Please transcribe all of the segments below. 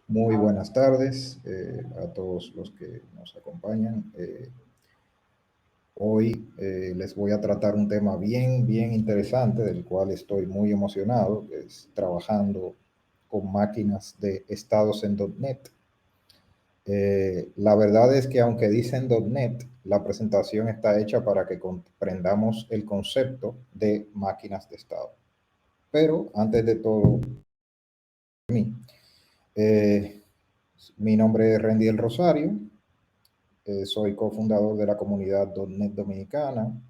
Muy buenas tardes a todos los que nos acompañan. Hoy les voy a tratar un tema bien interesante del cual estoy muy emocionado, que es trabajando con máquinas de estados en .NET. La verdad es que aunque dicen .NET, la presentación está hecha para que comprendamos el concepto de máquinas de estado. Pero antes de todo, eh, mi nombre es Randy El Rosario. Soy cofundador de la comunidad .NET Dominicana.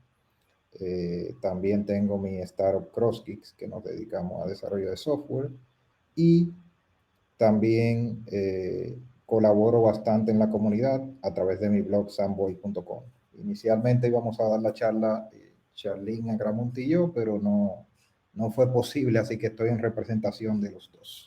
También tengo mi startup CrossGeeks, que nos dedicamos a desarrollo de software. Y también colaboro bastante en la comunidad a través de mi blog samboy.com. Inicialmente íbamos a dar la charla Charlene Agramonte y yo, pero no fue posible, así que estoy en representación de los dos.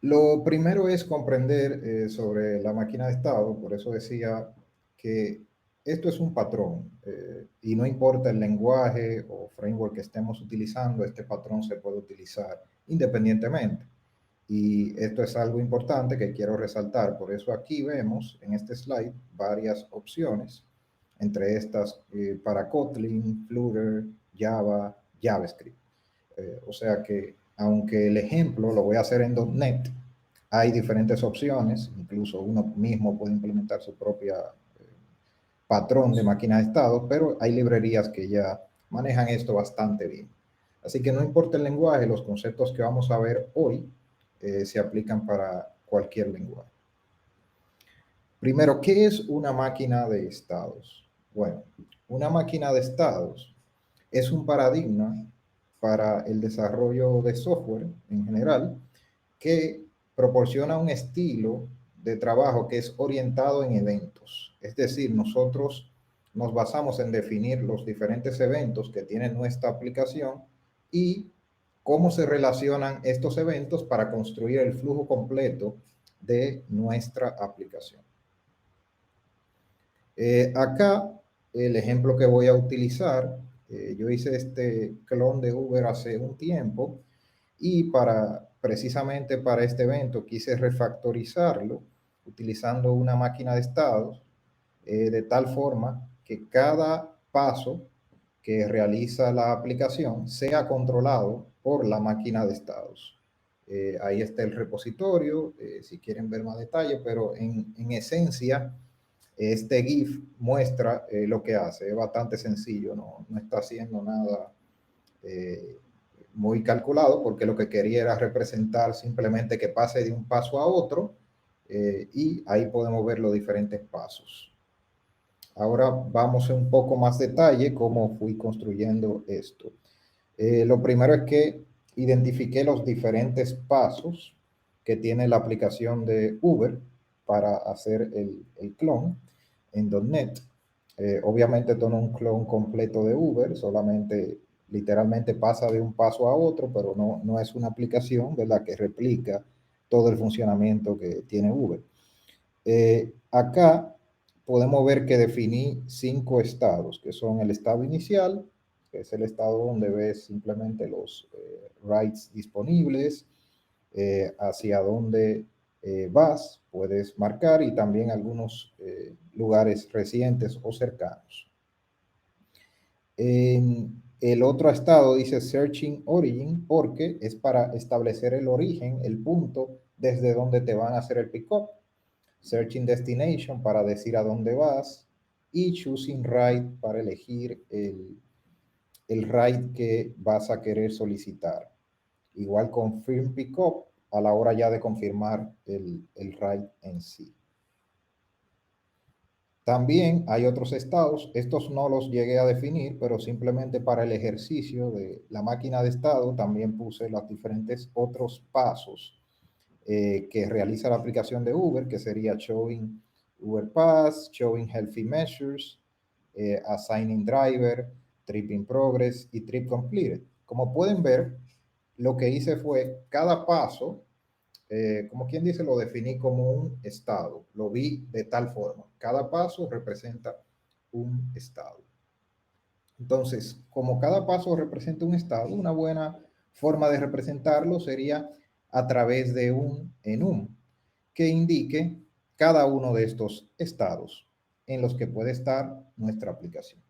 Lo primero es comprender sobre la máquina de estado, por eso decía que esto es un patrón y no importa el lenguaje o framework que estemos utilizando, este patrón se puede utilizar independientemente. Y esto es algo importante que quiero resaltar, por eso aquí vemos en este slide varias opciones, entre estas para Kotlin, Flutter, Java, JavaScript. O sea que aunque el ejemplo lo voy a hacer en .NET, hay diferentes opciones, incluso uno mismo puede implementar su propia patrón de máquina de estado, pero hay librerías que ya manejan esto bastante bien. Así que no importa el lenguaje, los conceptos que vamos a ver hoy se aplican para cualquier lenguaje. Primero, ¿qué es una máquina de estados? Bueno, una máquina de estados es un paradigma para el desarrollo de software en general que proporciona un estilo de trabajo que es orientado en eventos. Es decir, nosotros nos basamos en definir los diferentes eventos que tiene nuestra aplicación y cómo se relacionan estos eventos para construir el flujo completo de nuestra aplicación. Acá el ejemplo que voy a utilizar, yo hice este clon de Uber hace un tiempo y precisamente para este evento quise refactorizarlo utilizando una máquina de estados de tal forma que cada paso que realiza la aplicación sea controlado por la máquina de estados. Ahí está el repositorio, si quieren ver más detalle, pero en esencia, este GIF muestra lo que hace. Es bastante sencillo, no está haciendo nada muy calculado, porque lo que quería era representar simplemente que pase de un paso a otro, y ahí podemos ver los diferentes pasos. Ahora vamos en un poco más detalle cómo fui construyendo esto. Lo primero es que identifiqué los diferentes pasos que tiene la aplicación de Uber para hacer el clon en .NET. Obviamente esto no es un clon completo de Uber, solamente literalmente pasa de un paso a otro, pero no es una aplicación, ¿verdad?, que replica todo el funcionamiento que tiene Uber. Acá podemos ver que definí 5 estados, que son el estado inicial, que es el estado donde ves simplemente los writes disponibles, hacia dónde vas, puedes marcar, y también algunos lugares recientes o cercanos. En el otro estado dice Searching Origin, porque es para establecer el origen, el punto desde donde te van a hacer el pick-up. Searching Destination para decir a dónde vas, y Choosing Ride para elegir el ride que vas a querer solicitar. Igual Confirm Pickup a la hora ya de confirmar el ride en sí. También hay otros estados, estos no los llegué a definir, pero simplemente para el ejercicio de la máquina de estado también puse los diferentes otros pasos que realiza la aplicación de Uber, que sería Showing Uber Pass, Showing Healthy Measures, Assigning Driver, Trip in Progress y Trip Completed. Como pueden ver, lo que hice fue cada paso, como quien dice, lo definí como un estado. Lo vi de tal forma. Cada paso representa un estado. Entonces, como cada paso representa un estado, una buena forma de representarlo sería a través de un enum que indique cada uno de estos estados en los que puede estar nuestra aplicación.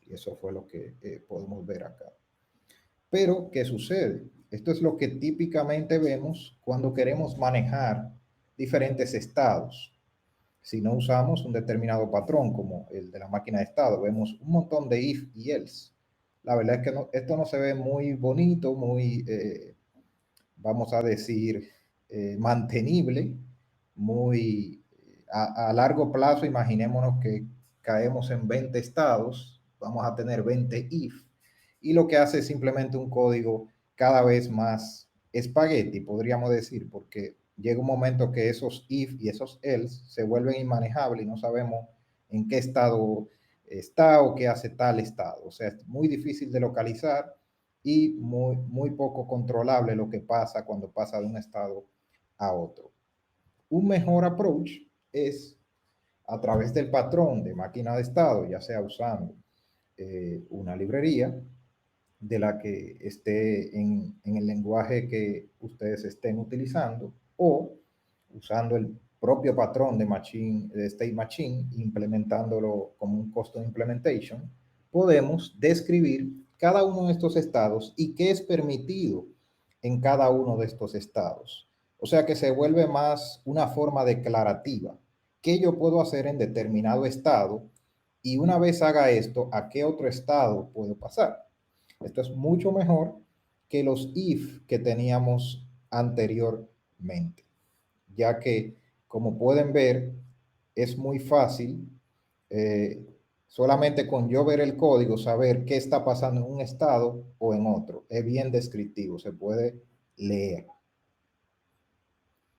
Y eso fue lo que podemos ver acá. Pero, ¿qué sucede? Esto es lo que típicamente vemos cuando queremos manejar diferentes estados. Si no usamos un determinado patrón como el de la máquina de estado, vemos un montón de if y else. La verdad es que esto no se ve muy bonito, muy, vamos a decir, mantenible, muy a largo plazo. Imaginémonos que caemos en 20 estados, vamos a tener 20 if, y lo que hace es simplemente un código cada vez más espagueti, podríamos decir, porque llega un momento que esos if y esos else se vuelven inmanejables y no sabemos en qué estado está o qué hace tal estado. O sea, es muy difícil de localizar y muy poco controlable lo que pasa cuando pasa de un estado a otro. Un mejor approach es a través del patrón de máquina de estado, ya sea usando una librería de la que esté en el lenguaje que ustedes estén utilizando, o usando el propio patrón de State Machine, implementándolo como un custom implementation, podemos describir cada uno de estos estados y qué es permitido en cada uno de estos estados. O sea que se vuelve más una forma declarativa. ¿Qué yo puedo hacer en determinado estado? Y una vez haga esto, ¿a qué otro estado puedo pasar? Esto es mucho mejor que los if que teníamos anteriormente, ya que, como pueden ver, es muy fácil, solamente con yo ver el código, saber qué está pasando en un estado o en otro. Es bien descriptivo, se puede leer.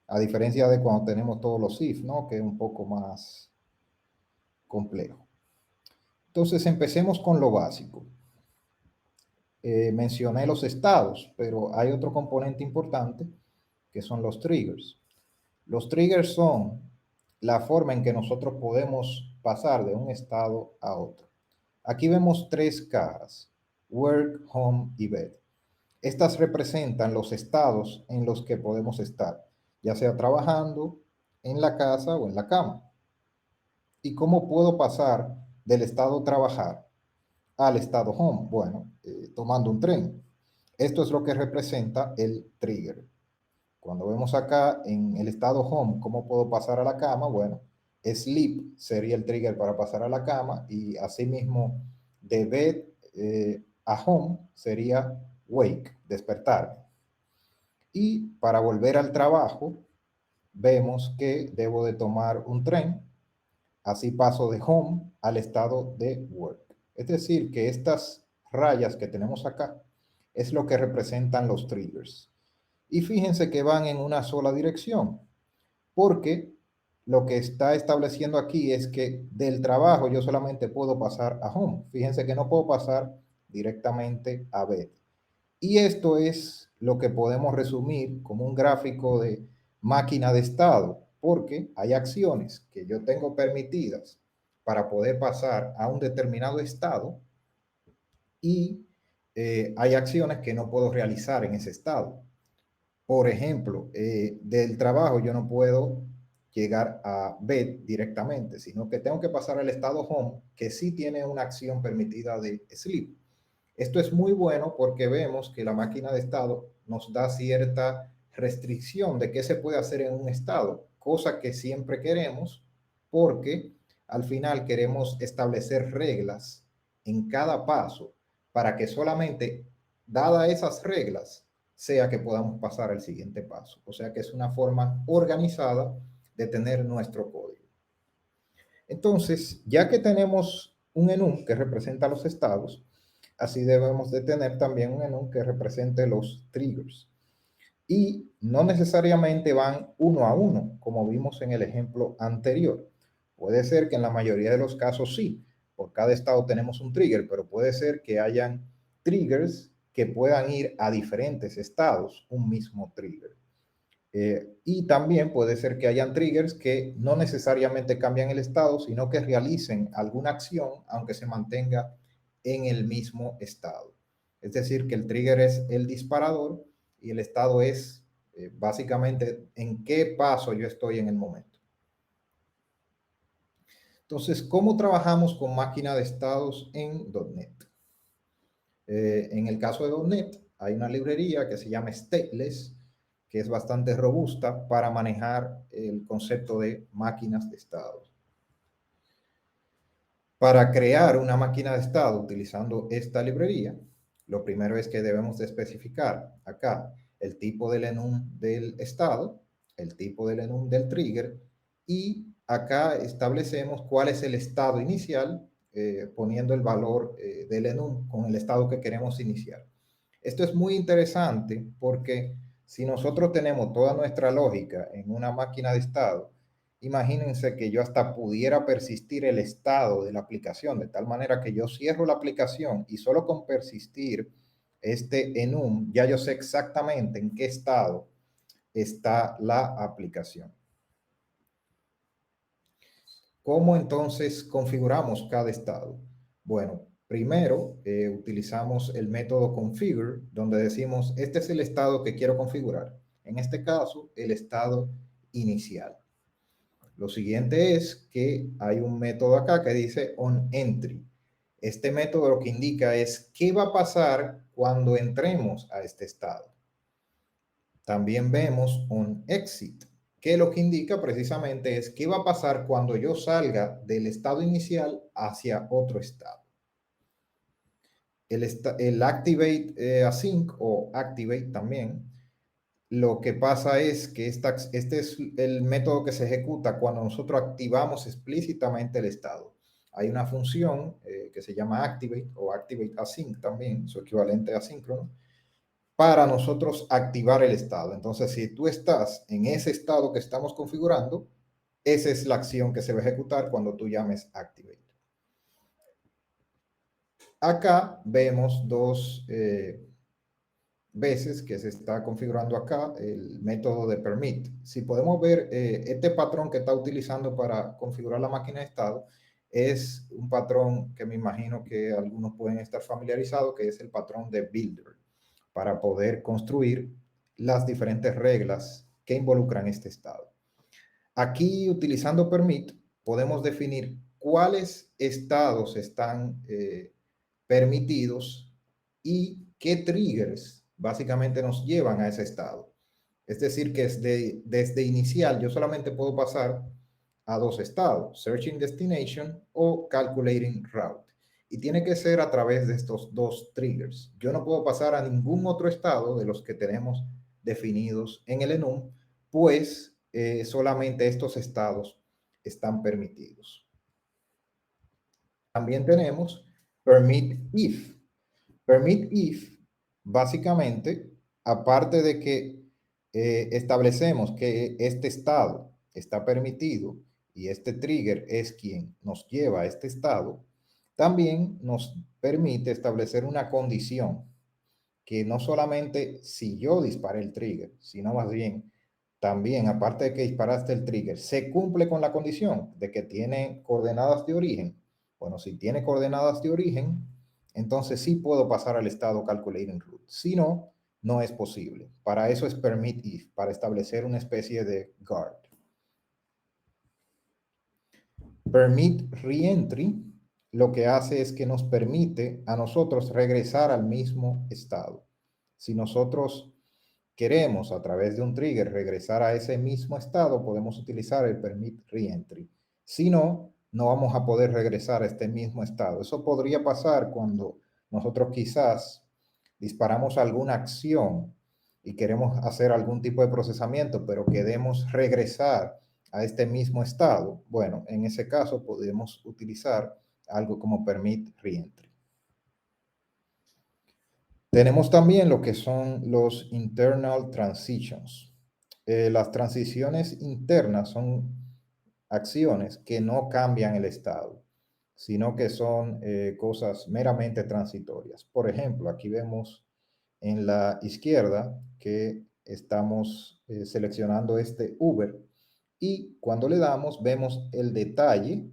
A diferencia de cuando tenemos todos los if, ¿no? Que es un poco más complejo. Entonces, empecemos con lo básico. Mencioné los estados, pero hay otro componente importante que son los triggers. Los triggers son la forma en que nosotros podemos pasar de un estado a otro. Aquí vemos tres cajas: work, home y bed. Estas representan los estados en los que podemos estar, ya sea trabajando, en la casa o en la cama. ¿Y cómo puedo pasar del estado trabajar al estado home? Bueno, tomando un tren. Esto es lo que representa el trigger. Cuando vemos acá en el estado home, ¿cómo puedo pasar a la cama? Bueno, sleep sería el trigger para pasar a la cama, y asimismo de bed a home sería wake, despertarme. Y para volver al trabajo, vemos que debo de tomar un tren, así paso de home al estado de work. Es decir, que estas rayas que tenemos acá es lo que representan los triggers. Y fíjense que van en una sola dirección, porque lo que está estableciendo aquí es que del trabajo yo solamente puedo pasar a home. Fíjense que no puedo pasar directamente a bed. Y esto es lo que podemos resumir como un gráfico de máquina de estado, porque hay acciones que yo tengo permitidas para poder pasar a un determinado estado, y hay acciones que no puedo realizar en ese estado. Por ejemplo, del trabajo yo no puedo llegar a bed directamente, sino que tengo que pasar al estado home, que sí tiene una acción permitida de sleep. Esto es muy bueno porque vemos que la máquina de estado nos da cierta restricción de qué se puede hacer en un estado, cosa que siempre queremos, porque al final queremos establecer reglas en cada paso para que solamente, dadas esas reglas, sea que podamos pasar al siguiente paso. O sea que es una forma organizada de tener nuestro código. Entonces, ya que tenemos un enum que representa los estados, así debemos de tener también un enum que represente los triggers. Y no necesariamente van uno a uno, como vimos en el ejemplo anterior. Puede ser que en la mayoría de los casos sí, por cada estado tenemos un trigger, pero puede ser que hayan triggers que puedan ir a diferentes estados, un mismo trigger. Y también puede ser que hayan triggers que no necesariamente cambian el estado, sino que realicen alguna acción, aunque se mantenga en el mismo estado. Es decir, que el trigger es el disparador y el estado es básicamente en qué paso yo estoy en el momento. Entonces, ¿cómo trabajamos con máquina de estados en .NET? En el caso de .NET, hay una librería que se llama Stateless, que es bastante robusta para manejar el concepto de máquinas de estados. Para crear una máquina de estado utilizando esta librería, lo primero es que debemos de especificar acá el tipo del enum del estado, el tipo del enum del trigger, y acá establecemos cuál es el estado inicial, poniendo el valor del enum con el estado que queremos iniciar. Esto es muy interesante porque si nosotros tenemos toda nuestra lógica en una máquina de estado, imagínense que yo hasta pudiera persistir el estado de la aplicación, de tal manera que yo cierro la aplicación y solo con persistir este enum, ya yo sé exactamente en qué estado está la aplicación. ¿Cómo entonces configuramos cada estado? Bueno, primero utilizamos el método configure, donde decimos, este es el estado que quiero configurar. En este caso, el estado inicial. Lo siguiente es que hay un método acá que dice onEntry. Este método lo que indica es qué va a pasar cuando entremos a este estado. También vemos onExit, que lo que indica precisamente es qué va a pasar cuando yo salga del estado inicial hacia otro estado. El activate async o activate también, lo que pasa es que este es el método que se ejecuta cuando nosotros activamos explícitamente el estado. Hay una función que se llama activate o activate async también, su equivalente asíncrono, para nosotros activar el estado. Entonces, si tú estás en ese estado que estamos configurando, esa es la acción que se va a ejecutar cuando tú llames activate. Acá vemos dos veces que se está configurando acá el método de permit. Si podemos ver, este patrón que está utilizando para configurar la máquina de estado es un patrón que me imagino que algunos pueden estar familiarizados, que es el patrón de builder, para poder construir las diferentes reglas que involucran este estado. Aquí, utilizando permit, podemos definir cuáles estados están permitidos y qué triggers básicamente nos llevan a ese estado. Es decir, que desde inicial yo solamente puedo pasar a dos estados, Searching Destination o Calculating Route. Y tiene que ser a través de estos dos triggers. Yo no puedo pasar a ningún otro estado de los que tenemos definidos en el enum, pues solamente estos estados están permitidos. También tenemos Permit If. Permit If, básicamente, aparte de que establecemos que este estado está permitido y este trigger es quien nos lleva a este estado, también nos permite establecer una condición que no solamente si yo disparé el trigger, sino más bien también, aparte de que disparaste el trigger, se cumple con la condición de que tiene coordenadas de origen. Bueno, si tiene coordenadas de origen, entonces sí puedo pasar al estado calculating route. Si no, no es posible. Para eso es permit if, para establecer una especie de guard. Permit reentry lo que hace es que nos permite a nosotros regresar al mismo estado. Si nosotros queremos a través de un trigger regresar a ese mismo estado, podemos utilizar el permit reentry. Si no, no vamos a poder regresar a este mismo estado. Eso podría pasar cuando nosotros quizás disparamos alguna acción y queremos hacer algún tipo de procesamiento, pero queremos regresar a este mismo estado. Bueno, en ese caso podemos utilizar algo como permit reentry. Tenemos también lo que son los internal transitions. Las transiciones internas son acciones que no cambian el estado, sino que son cosas meramente transitorias. Por ejemplo, aquí vemos en la izquierda que estamos seleccionando este Uber y cuando le damos vemos el detalle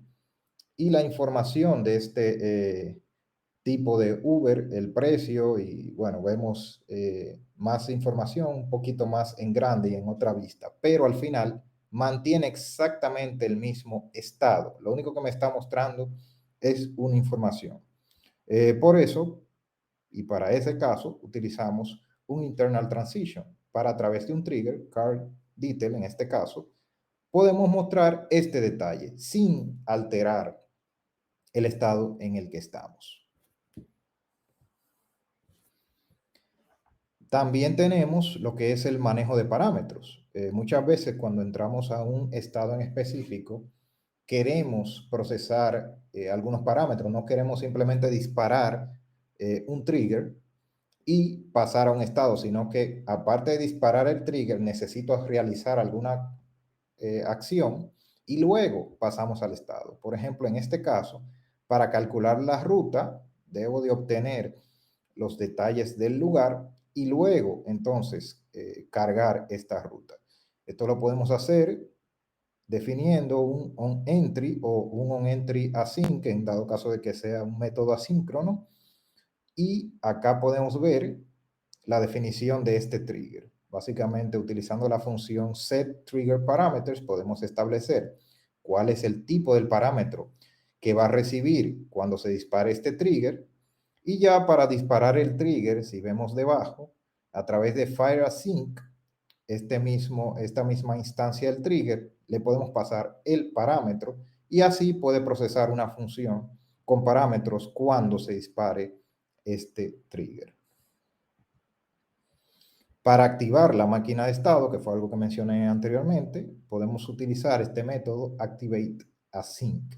y la información de este tipo de Uber, el precio y bueno, vemos más información, un poquito más en grande y en otra vista, pero al final mantiene exactamente el mismo estado. Lo único que me está mostrando es una información. Por eso, y para ese caso, utilizamos un internal transition para a través de un trigger, card detail en este caso, podemos mostrar este detalle sin alterar el estado en el que estamos. También tenemos lo que es el manejo de parámetros. Muchas veces cuando entramos a un estado en específico, queremos procesar algunos parámetros, no queremos simplemente disparar un trigger y pasar a un estado, sino que aparte de disparar el trigger, necesito realizar alguna acción y luego pasamos al estado. Por ejemplo, en este caso, para calcular la ruta, debo de obtener los detalles del lugar y luego entonces cargar esta ruta. Esto lo podemos hacer definiendo un onEntry o un onEntry async, en dado caso de que sea un método asíncrono. Y acá podemos ver la definición de este trigger. Básicamente, utilizando la función setTriggerParameters, podemos establecer cuál es el tipo del parámetro que va a recibir cuando se dispare este trigger. Y ya para disparar el trigger, si vemos debajo, a través de FireAsync, esta misma instancia del trigger, le podemos pasar el parámetro y así puede procesar una función con parámetros cuando se dispare este trigger. Para activar la máquina de estado, que fue algo que mencioné anteriormente, podemos utilizar este método activateAsync,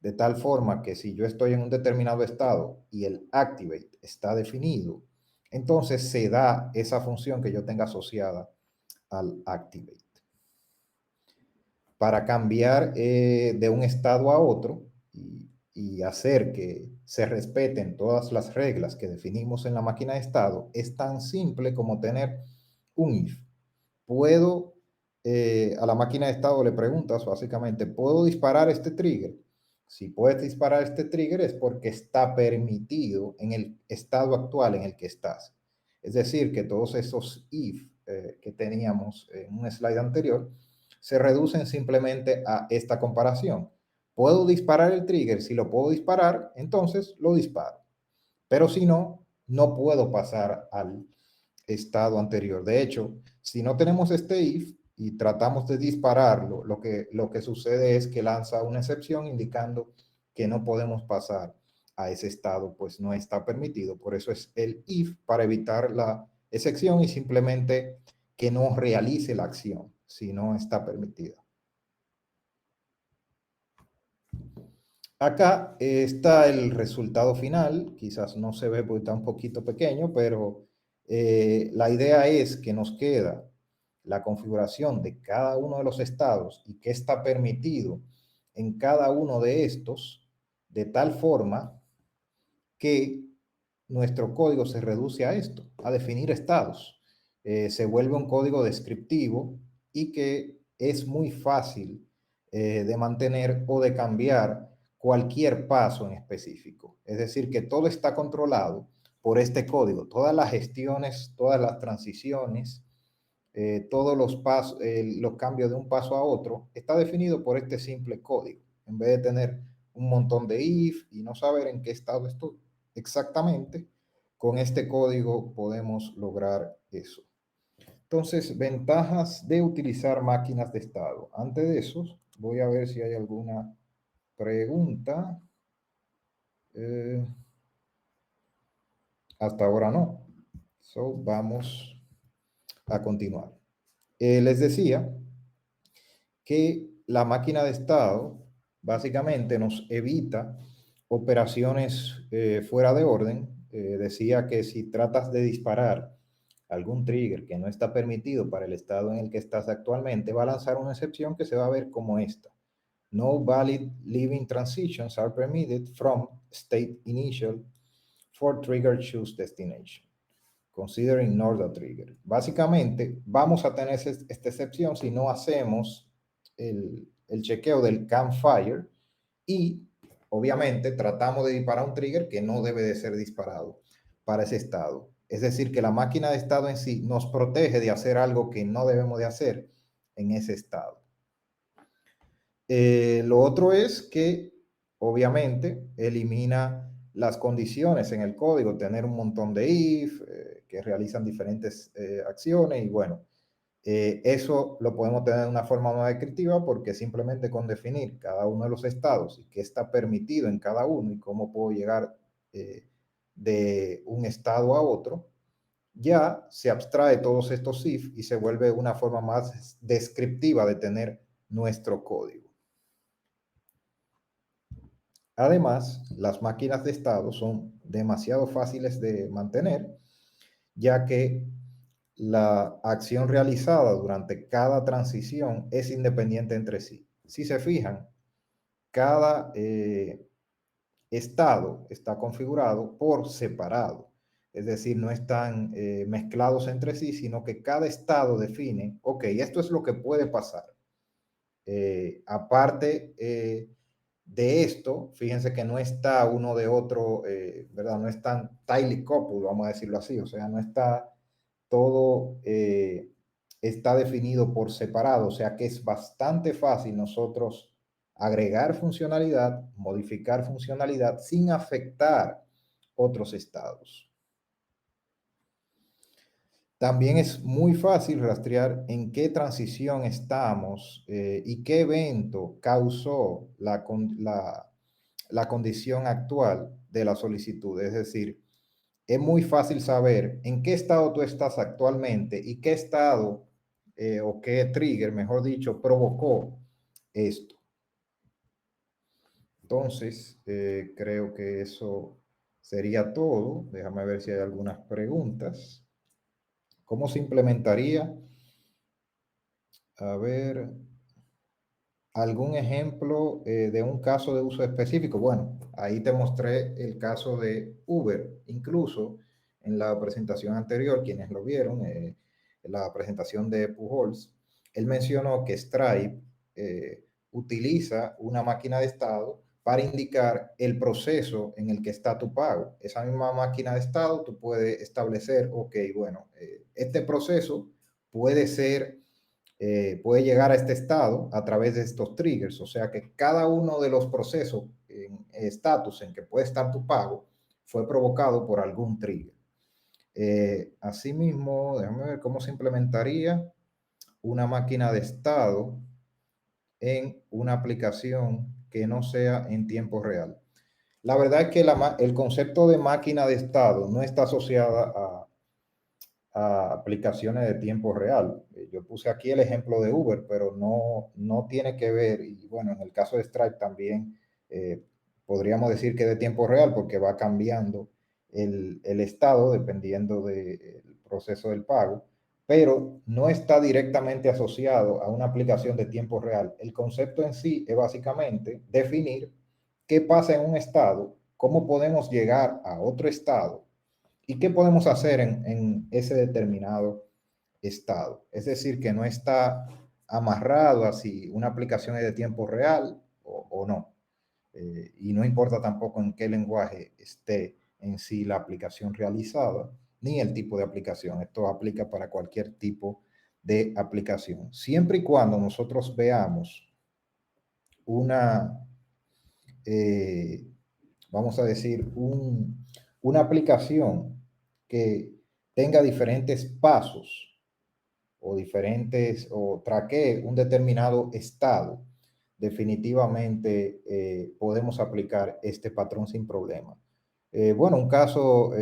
de tal forma que si yo estoy en un determinado estado y el activate está definido, entonces se da esa función que yo tenga asociada al activate. Para cambiar de un estado a otro y hacer que se respeten todas las reglas que definimos en la máquina de estado, es tan simple como tener un if. Puedo, a la máquina de estado le preguntas básicamente, ¿puedo disparar este trigger? Si puedes disparar este trigger es porque está permitido en el estado actual en el que estás. Es decir, que todos esos if que teníamos en un slide anterior se reducen simplemente a esta comparación. ¿Puedo disparar el trigger? Si lo puedo disparar, entonces lo disparo. Pero si no, no puedo pasar al estado anterior. De hecho, si no tenemos este if y tratamos de dispararlo, lo que sucede es que lanza una excepción indicando que no podemos pasar a ese estado, pues no está permitido. Por eso es el if para evitar la excepción y simplemente que no realice la acción si no está permitida. Acá está el resultado final, quizás no se ve porque está un poquito pequeño, pero la idea es que nos queda la configuración de cada uno de los estados y qué está permitido en cada uno de estos, de tal forma que nuestro código se reduce a esto, a definir estados. Se vuelve un código descriptivo y que es muy fácil de mantener o de cambiar cualquier paso en específico. Es decir, que todo está controlado por este código. Todas las gestiones, todas las transiciones, todos los pasos, los cambios de un paso a otro, está definido por este simple código. En vez de tener un montón de if y no saber en qué estado estoy exactamente, con este código podemos lograr eso. Entonces, ventajas de utilizar máquinas de estado. Antes de eso, voy a ver si hay alguna pregunta. Hasta ahora no. So, vamos a continuar. Les decía que la máquina de estado básicamente nos evita operaciones fuera de orden. Decía que si tratas de disparar algún trigger que no está permitido para el estado en el que estás actualmente, va a lanzar una excepción que se va a ver como esta. No valid leaving transitions are permitted from state initial for trigger choose destination. Consider ignore the trigger. Básicamente, vamos a tener esta excepción si no hacemos el chequeo del campfire y obviamente tratamos de disparar un trigger que no debe de ser disparado para ese estado. Es decir, que la máquina de estado en sí nos protege de hacer algo que no debemos de hacer en ese estado. Lo otro es que obviamente elimina las condiciones en el código, tener un montón de if que realizan diferentes acciones y bueno, eso lo podemos tener de una forma más descriptiva porque simplemente con definir cada uno de los estados y qué está permitido en cada uno y cómo puedo llegar de un estado a otro, ya se abstrae todos estos if y se vuelve una forma más descriptiva de tener nuestro código. Además, las máquinas de estado son demasiado fáciles de mantener, ya que la acción realizada durante cada transición es independiente entre sí. Si se fijan, cada estado está configurado por separado, es decir, no están mezclados entre sí, sino que cada estado define, ok, esto es lo que puede pasar. Aparte de esto, fíjense que no está uno de otro, ¿verdad? No están tightly coupled, vamos a decirlo así, o sea, no está todo, está definido por separado, o sea que es bastante fácil nosotros agregar funcionalidad, modificar funcionalidad sin afectar otros estados. También es muy fácil rastrear en qué transición estamos y qué evento causó la condición actual de la solicitud. Es decir, es muy fácil saber en qué estado tú estás actualmente y qué estado o qué trigger, mejor dicho, provocó esto. Entonces, creo que eso sería todo. Déjame ver si hay algunas preguntas. ¿Cómo se implementaría? A ver, ¿algún ejemplo de un caso de uso específico? Bueno, ahí te mostré el caso de Uber. Incluso en la presentación anterior, quienes lo vieron, en la presentación de Pujols, él mencionó que Stripe utiliza una máquina de estado para indicar el proceso en el que está tu pago. Esa misma máquina de estado, tú puedes establecer, ok, bueno, este proceso puede ser puede llegar a este estado a través de estos triggers. O sea que cada uno de los procesos en estatus en que puede estar tu pago fue provocado por algún trigger. Asimismo, déjame ver cómo se implementaría una máquina de estado en una aplicación que no sea en tiempo real. La verdad es que el concepto de máquina de estado no está asociada a aplicaciones de tiempo real. Yo puse aquí el ejemplo de Uber, pero no tiene que ver, y bueno, en el caso de Stripe también podríamos decir que de tiempo real porque va cambiando el estado dependiendo del proceso del pago, pero no está directamente asociado a una aplicación de tiempo real. El concepto en sí es básicamente definir qué pasa en un estado, cómo podemos llegar a otro estado y qué podemos hacer en ese determinado estado. Es decir, que no está amarrado a si una aplicación es de tiempo real o no. Y no importa tampoco en qué lenguaje esté en sí la aplicación realizada, ni el tipo de aplicación. Esto aplica para cualquier tipo de aplicación. Siempre y cuando nosotros veamos una, eh, vamos a decir, una aplicación que tenga diferentes pasos o diferentes o traquee un determinado estado, definitivamente podemos aplicar este patrón sin problema. Bueno, un caso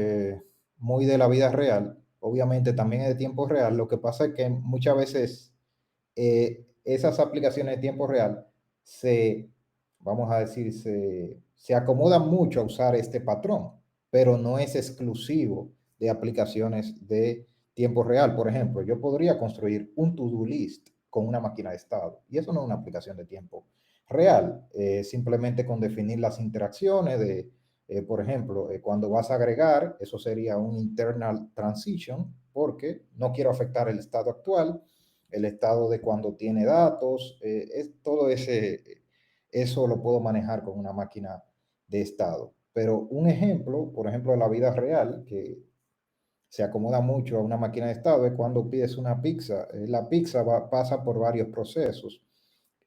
muy de la vida real, obviamente también es de tiempo real, lo que pasa es que muchas veces esas aplicaciones de tiempo real se, vamos a decir, se acomodan mucho a usar este patrón, pero no es exclusivo de aplicaciones de tiempo real. Por ejemplo, yo podría construir un to-do list con una máquina de estado y eso no es una aplicación de tiempo real, simplemente con definir las interacciones de, por ejemplo, cuando vas a agregar, eso sería un internal transition porque no quiero afectar el estado actual, el estado de cuando tiene datos, todo eso lo puedo manejar con una máquina de estado. Pero un ejemplo, por ejemplo, de la vida real, que se acomoda mucho a una máquina de estado, es cuando pides una pizza. La pizza pasa por varios procesos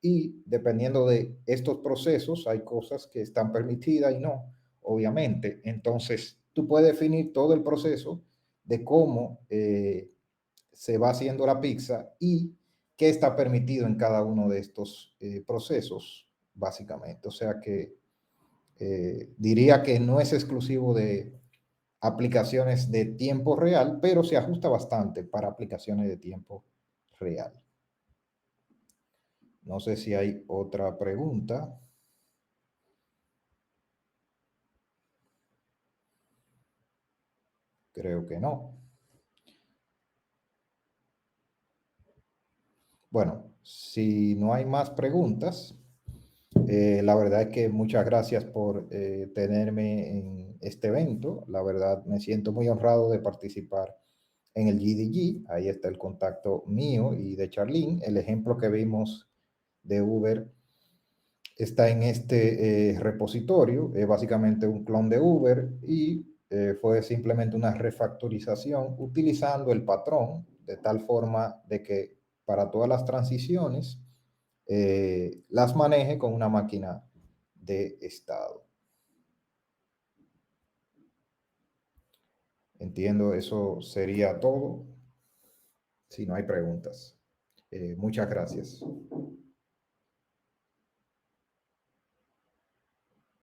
y dependiendo de estos procesos hay cosas que están permitidas y no, obviamente. Entonces, tú puedes definir todo el proceso de cómo se va haciendo la pizza y qué está permitido en cada uno de estos procesos, básicamente. O sea que diría que no es exclusivo de aplicaciones de tiempo real, pero se ajusta bastante para aplicaciones de tiempo real. No sé si hay otra pregunta. Creo que no. Bueno, si no hay más preguntas, la verdad es que muchas gracias por tenerme en este evento. La verdad me siento muy honrado de participar en el GDG. Ahí está el contacto mío y de Charlene. El ejemplo que vimos de Uber está en este repositorio. Es básicamente un clon de Uber y fue simplemente una refactorización utilizando el patrón de tal forma de que para todas las transiciones las maneje con una máquina de estado. Entiendo, eso sería todo. Si no hay preguntas. Muchas gracias.